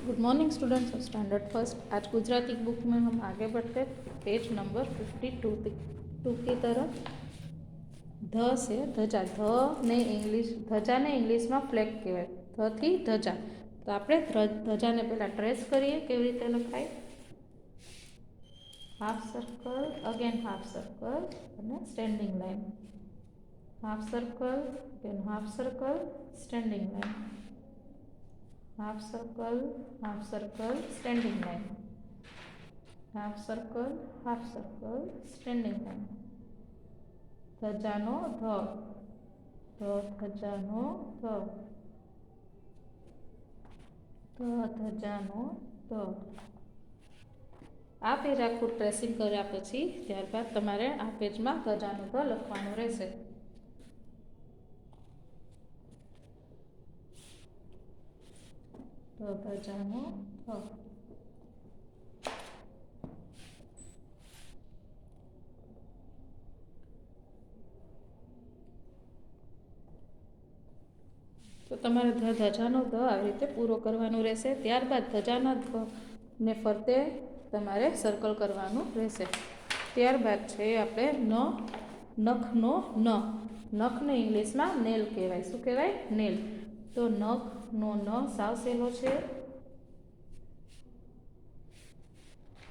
Good morning students of standard first. आज Gujarati book में हम आगे बढ़ते पेज नंबर 52 की तरफ। ध से धजा, ध ने इंग्लिश में फ्लेग कहवाय। ध थी धजा, तो आपणे धजा ने पहला ट्रेस करिए केवी रीते लखाय। Half circle, again half circle और standing line. Half circle, again half circle, standing line. Half circle, standing line. Half circle, standing line. धजानो ध, धजानो ध, धजानो ध। आ पेज आखું ट्रेसिंग કર્યા પછી ત્યારબાદ તમારે આ પેજમાં ધજાનો ધ લખવાનું રહેશે। તો ધજાનો ધ। તો તમારે ધજાનો ધ આવી રીતે પૂરો કરવાનો રહેશે। ત્યારબાદ ધજાના ધ ને ફરતે તમારે સર્કલ કરવાનું રહેશે। ત્યારબાદ છે આપણે નખનો ન। નખને ઇંગ્લિશમાં નેલ કહેવાય। શું કહેવાય? નેલ। તો નખનો ન સાવ સહેલો છે।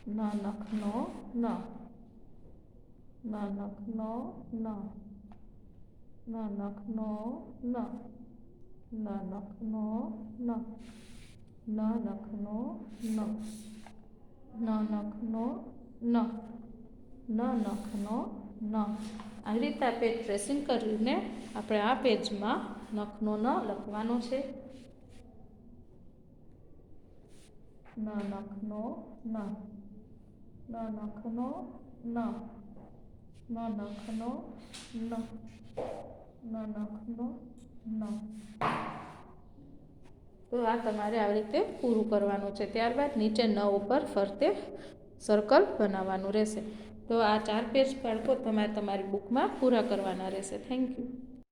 નખનો ન, નખનો ન, નખનો ન, નખનો ન, નખનો ન, નખનો ન, નખનો ન। આવી રીતે આ પેજ ટ્રેસિંગ કરીને આપણે આ પેજમાં નખનો ન લખવાનો છે। નખનો ન, નખનો ન, નખનો ન, નખનો ન। તો આ તમારે આવી રીતે પૂરું કરવાનું છે। ત્યારબાદ નીચે ન ઉપર ફરતે સર્કલ બનાવવાનું રહેશે। તો આ 4 પેજ બાળકો તમારે તમારી બુકમાં પૂરા કરવાના રહેશે। Thank you.